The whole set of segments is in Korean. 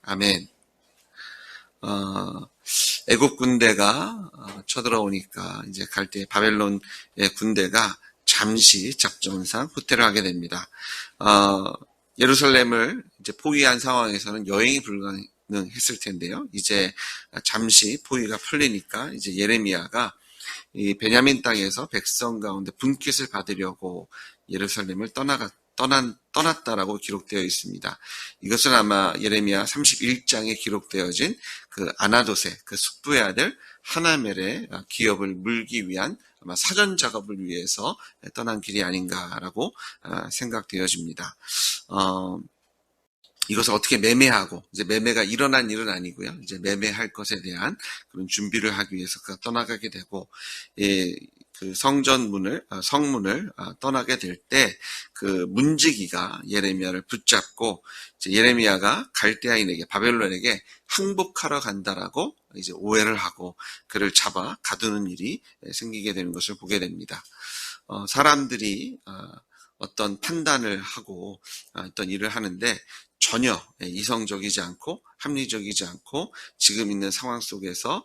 아멘. 애국 군대가 쳐들어오니까 이제 갈대 바벨론의 군대가 잠시 작전상 후퇴를 하게 됩니다. 예루살렘을 이제 포위한 상황에서는 여행이 불가능했을 텐데요. 이제 잠시 포위가 풀리니까 이제 예레미야가 이 베냐민 땅에서 백성 가운데 분깃을 받으려고 예루살렘을 떠났다라고 기록되어 있습니다. 이것은 아마 예레미야 31장에 기록되어진 그 아나돗의 그 숙부의 아들 하나멜의 기업을 물기 위한 아마 사전 작업을 위해서 떠난 길이 아닌가라고 생각되어집니다. 이것을 어떻게 매매하고, 이제 매매가 일어난 일은 아니고요. 이제 매매할 것에 대한 그런 준비를 하기 위해서 그가 떠나가게 되고, 그 성문을 떠나게 될 때, 그 문지기가 예레미야를 붙잡고, 이제 예레미야가 갈대아인에게, 바벨론에게 항복하러 간다라고 이제 오해를 하고, 그를 잡아 가두는 일이 생기게 되는 것을 보게 됩니다. 사람들이, 어떤 판단을 하고 어떤 일을 하는데 전혀 이성적이지 않고 합리적이지 않고 지금 있는 상황 속에서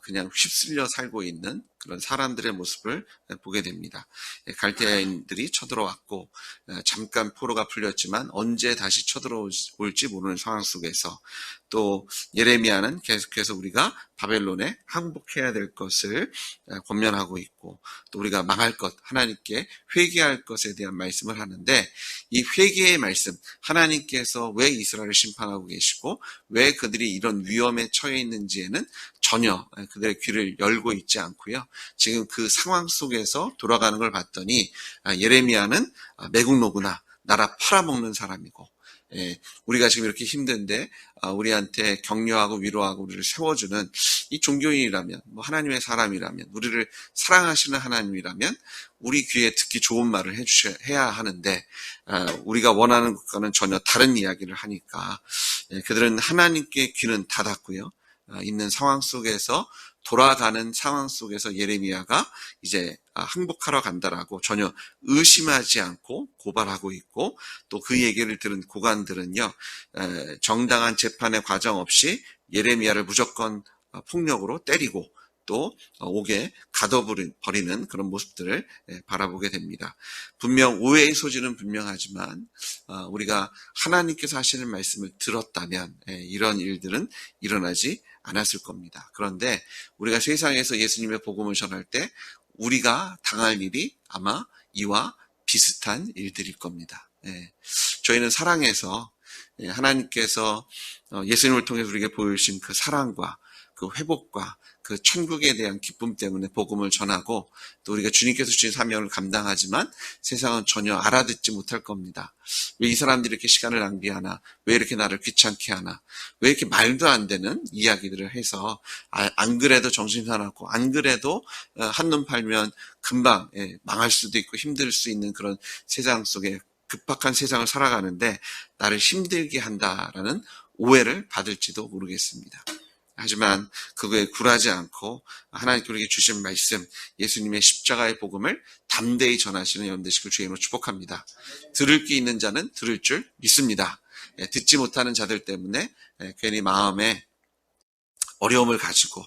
그냥 휩쓸려 살고 있는 그런 사람들의 모습을 보게 됩니다. 갈대아인들이 쳐들어왔고 잠깐 포로가 풀렸지만 언제 다시 쳐들어올지 모르는 상황 속에서 또 예레미야는 계속해서 우리가 바벨론에 항복해야 될 것을 권면하고 있고 또 우리가 망할 것, 하나님께 회개할 것에 대한 말씀을 하는데 이 회개의 말씀, 하나님께서 왜 이스라엘을 심판하고 계시고 왜 그들이 이런 위험에 처해 있는지에는 전혀 그들의 귀를 열고 있지 않고요. 지금 그 상황 속에서 돌아가는 걸 봤더니 예레미야는 매국노구나, 나라 팔아먹는 사람이고 우리가 지금 이렇게 힘든데 우리한테 격려하고 위로하고 우리를 세워주는 이 종교인이라면 하나님의 사람이라면 우리를 사랑하시는 하나님이라면 우리 귀에 듣기 좋은 말을 해야 하는데 우리가 원하는 것과는 전혀 다른 이야기를 하니까 그들은 하나님께 귀는 닫았고요. 있는 상황 속에서 돌아가는 상황 속에서 예레미야가 이제 항복하러 간다라고 전혀 의심하지 않고 고발하고 있고 또 그 얘기를 들은 고관들은요 정당한 재판의 과정 없이 예레미야를 무조건 폭력으로 때리고 또 옥에 가둬버리는 그런 모습들을 바라보게 됩니다. 분명 오해의 소지는 분명하지만 우리가 하나님께서 하시는 말씀을 들었다면 이런 일들은 일어나지 않았을 겁니다. 그런데 우리가 세상에서 예수님의 복음을 전할 때 우리가 당할 일이 아마 이와 비슷한 일들일 겁니다. 저희는 사랑해서 하나님께서 예수님을 통해서 우리에게 보여주신 그 사랑과 그 회복과 그 천국에 대한 기쁨 때문에 복음을 전하고 또 우리가 주님께서 주신 사명을 감당하지만 세상은 전혀 알아듣지 못할 겁니다. 왜 이 사람들이 이렇게 시간을 낭비하나? 왜 이렇게 나를 귀찮게 하나? 왜 이렇게 말도 안 되는 이야기들을 해서 안 그래도 정신사납고 안 그래도 한눈 팔면 금방 망할 수도 있고 힘들 수 있는 그런 세상 속에 급박한 세상을 살아가는데 나를 힘들게 한다라는 오해를 받을지도 모르겠습니다. 하지만 그거에 굴하지 않고 하나님께 우리에게 주신 말씀 예수님의 십자가의 복음을 담대히 전하시는 여러분 되시길 주의 이름으로 축복합니다. 들을 귀 있는 자는 들을 줄 믿습니다. 듣지 못하는 자들 때문에 괜히 마음에 어려움을 가지고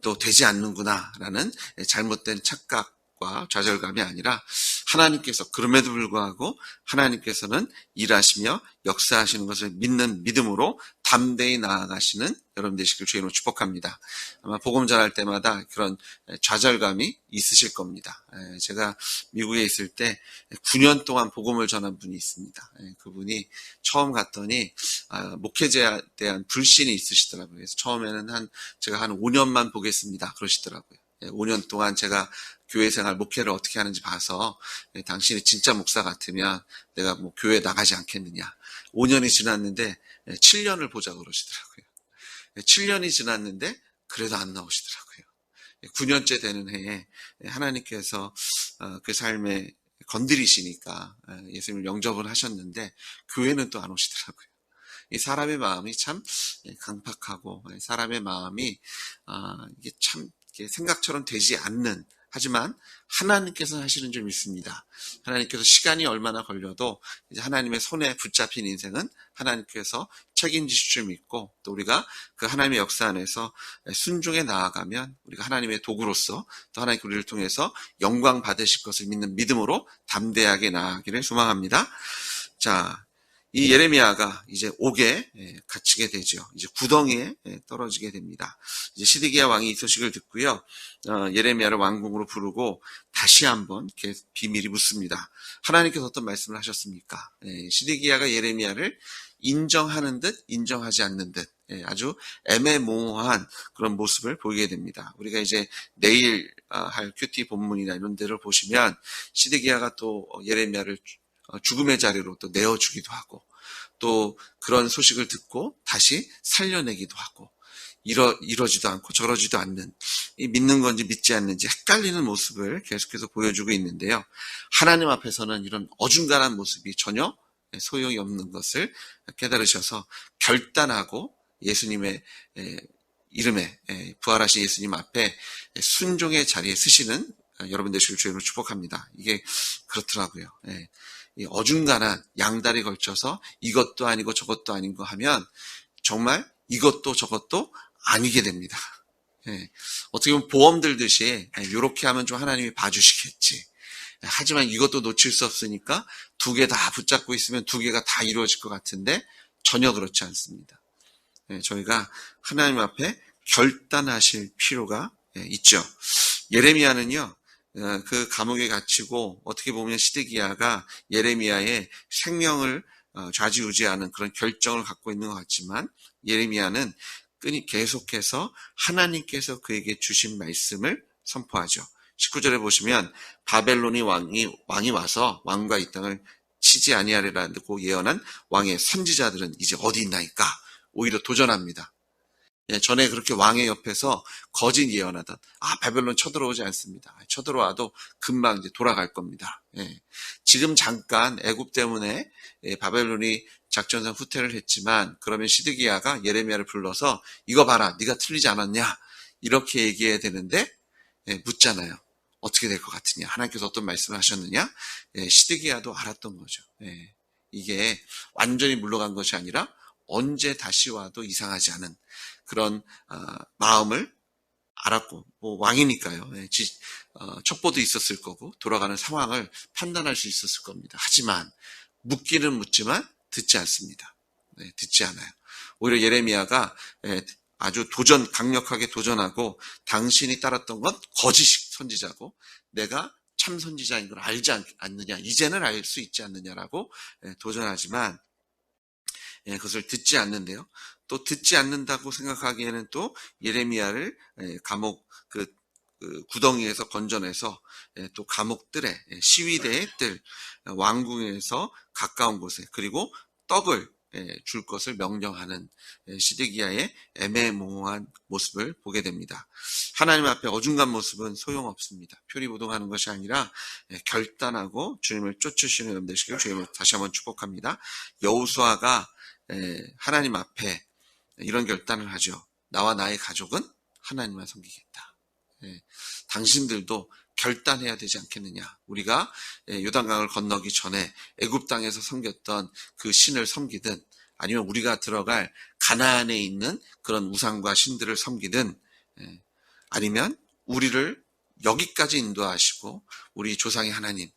또 되지 않는구나라는 잘못된 착각과 좌절감이 아니라 하나님께서 그럼에도 불구하고 하나님께서는 일하시며 역사하시는 것을 믿는 믿음으로 담대히 나아가시는 여러분 되시길 주의 이름으로 축복합니다. 아마 복음 전할 때마다 그런 좌절감이 있으실 겁니다. 제가 미국에 있을 때 9년 동안 복음을 전한 분이 있습니다. 그분이 처음 갔더니 목회자에 대한 불신이 있으시더라고요. 그래서 처음에는 제가 한 5년만 보겠습니다. 그러시더라고요. 5년 동안 제가 교회 생활, 목회를 어떻게 하는지 봐서 당신이 진짜 목사 같으면 내가 교회 나가지 않겠느냐. 5년이 지났는데 7년을 보자고 그러시더라고요. 7년이 지났는데 그래도 안 나오시더라고요. 9년째 되는 해에 하나님께서 그 삶에 건드리시니까 예수님을 영접을 하셨는데 교회는 또 안 오시더라고요. 이 사람의 마음이 참 강팍하고 사람의 마음이 이게 참 생각처럼 되지 않는 하지만 하나님께서 하시는 줄 믿습니다. 하나님께서 시간이 얼마나 걸려도 이제 하나님의 손에 붙잡힌 인생은 하나님께서 책임지실 줄 믿고 또 우리가 그 하나님의 역사 안에서 순종해 나아가면 우리가 하나님의 도구로서 또 하나님께 우리를 통해서 영광 받으실 것을 믿는 믿음으로 담대하게 나아가기를 소망합니다. 자, 이 예레미야가 이제 옥에 갇히게 되죠. 이제 구덩이에 떨어지게 됩니다. 이제 시드기야 왕이 이 소식을 듣고요. 예레미야를 왕궁으로 부르고 다시 한번 비밀이 묻습니다. 하나님께서 어떤 말씀을 하셨습니까? 시드기야가 예레미야를 인정하는 듯 인정하지 않는 듯 아주 애매모호한 그런 모습을 보이게 됩니다. 우리가 이제 내일 할 큐티 본문이나 이런 데를 보시면 시드기야가 또 예레미야를 죽음의 자리로 또 내어주기도 하고 또 그런 소식을 듣고 다시 살려내기도 하고 이러지도 않고 저러지도 않는 믿는 건지 믿지 않는지 헷갈리는 모습을 계속해서 보여주고 있는데요. 하나님 앞에서는 이런 어중간한 모습이 전혀 소용이 없는 것을 깨달으셔서 결단하고 예수님의 이름에 부활하신 예수님 앞에 순종의 자리에 서시는 여러분 되시길 주님으로 축복합니다. 이게 그렇더라고요. 이 어중간한 양다리 걸쳐서 이것도 아니고 저것도 아닌 거 하면 정말 이것도 저것도 아니게 됩니다. 어떻게 보면 보험 들듯이 이렇게 하면 좀 하나님이 봐주시겠지. 하지만 이것도 놓칠 수 없으니까 두 개 다 붙잡고 있으면 두 개가 다 이루어질 것 같은데 전혀 그렇지 않습니다. 저희가 하나님 앞에 결단하실 필요가 있죠. 예레미야는요. 그 감옥에 갇히고 어떻게 보면 시드기야가 예레미야의 생명을 좌지우지하는 그런 결정을 갖고 있는 것 같지만 예레미야는 계속해서 하나님께서 그에게 주신 말씀을 선포하죠. 19절에 보시면 바벨론이 왕이 와서 왕과 이 땅을 치지 아니하리라고 예언한 왕의 선지자들은 이제 어디 있나이까 오히려 도전합니다. 전에 그렇게 왕의 옆에서 거짓 예언하던 바벨론 쳐들어오지 않습니다. 쳐들어와도 금방 이제 돌아갈 겁니다. 지금 잠깐 애굽 때문에 바벨론이 작전상 후퇴를 했지만 그러면 시드기야가 예레미야를 불러서 이거 봐라 네가 틀리지 않았냐 이렇게 얘기해야 되는데 묻잖아요. 어떻게 될 것 같으냐 하나님께서 어떤 말씀을 하셨느냐 시드기야도 알았던 거죠. 이게 완전히 물러간 것이 아니라 언제 다시 와도 이상하지 않은 그런 마음을 알았고 왕이니까요. 첩보도 있었을 거고 돌아가는 상황을 판단할 수 있었을 겁니다. 하지만 묻기는 묻지만 듣지 않습니다. 듣지 않아요. 오히려 예레미야가 아주 강력하게 도전하고 당신이 따랐던 건 거짓 선지자고 내가 참 선지자인 걸 알지 않느냐 이제는 알 수 있지 않느냐라고 도전하지만 그것을 듣지 않는데요. 또 듣지 않는다고 생각하기에는 또 예레미야를 감옥 구덩이에서 건져내서 또 감옥들에 시위대의 뜰 왕궁에서 가까운 곳에 그리고 떡을 줄 것을 명령하는 시드기야의 애매모호한 모습을 보게 됩니다. 하나님 앞에 어중간 모습은 소용없습니다. 표리부동하는 것이 아니라 결단하고 주님을 쫓으시는 여러분 되시길 주님을 다시 한번 축복합니다. 여호수아가 하나님 앞에 이런 결단을 하죠. 나와 나의 가족은 하나님만 섬기겠다. 당신들도 결단해야 되지 않겠느냐. 우리가 요단강을 건너기 전에 애굽 땅에서 섬겼던 그 신을 섬기든 아니면 우리가 들어갈 가나안에 있는 그런 우상과 신들을 섬기든 아니면 우리를 여기까지 인도하시고 우리 조상의 하나님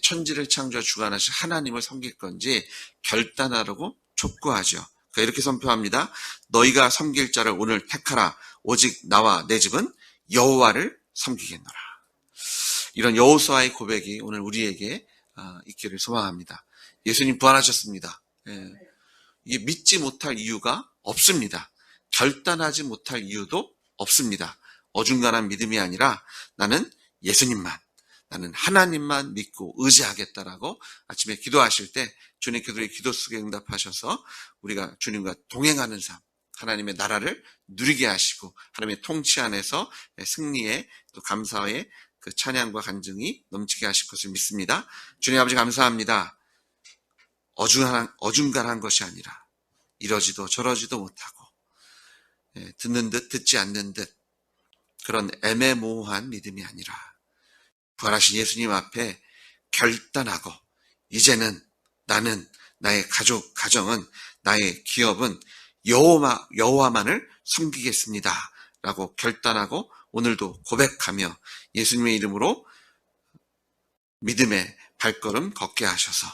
천지를 창조하 주관하신 하나님을 섬길 건지 결단하라고 촉구하죠. 이렇게 선포합니다. 너희가 섬길 자를 오늘 택하라. 오직 나와 내 집은 여호와를 섬기겠노라. 이런 여호수아의 고백이 오늘 우리에게 있기를 소망합니다. 예수님 부활하셨습니다. 이게 믿지 못할 이유가 없습니다. 결단하지 못할 이유도 없습니다. 어중간한 믿음이 아니라 나는 예수님만, 나는 하나님만 믿고 의지하겠다라고 아침에 기도하실 때 주님께서 우리 기도 속에 응답하셔서 우리가 주님과 동행하는 삶, 하나님의 나라를 누리게 하시고 하나님의 통치 안에서 승리의 또 감사의 그 찬양과 간증이 넘치게 하실 것을 믿습니다. 주님 아버지 감사합니다. 어중간한 것이 아니라 이러지도 저러지도 못하고 듣는 듯 듣지 않는 듯 그런 애매모호한 믿음이 아니라 부활하신 예수님 앞에 결단하고 이제는 나는 나의 가정은 나의 기업은 여호와만을 섬기겠습니다. 라고 결단하고 오늘도 고백하며 예수님의 이름으로 믿음의 발걸음 걷게 하셔서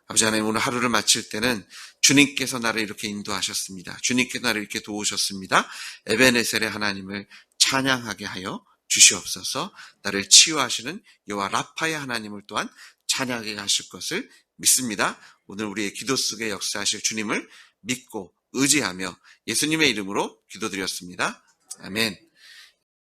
아버지 하나님 오늘 하루를 마칠 때는 주님께서 나를 이렇게 인도하셨습니다. 주님께서 나를 이렇게 도우셨습니다. 에베네셀의 하나님을 찬양하게 하여 주시옵소서. 나를 치유하시는 여호와 라파의 하나님을 또한 찬양하게 하실 것을 믿습니다. 오늘 우리의 기도 속에 역사하실 주님을 믿고 의지하며 예수님의 이름으로 기도드렸습니다. 아멘.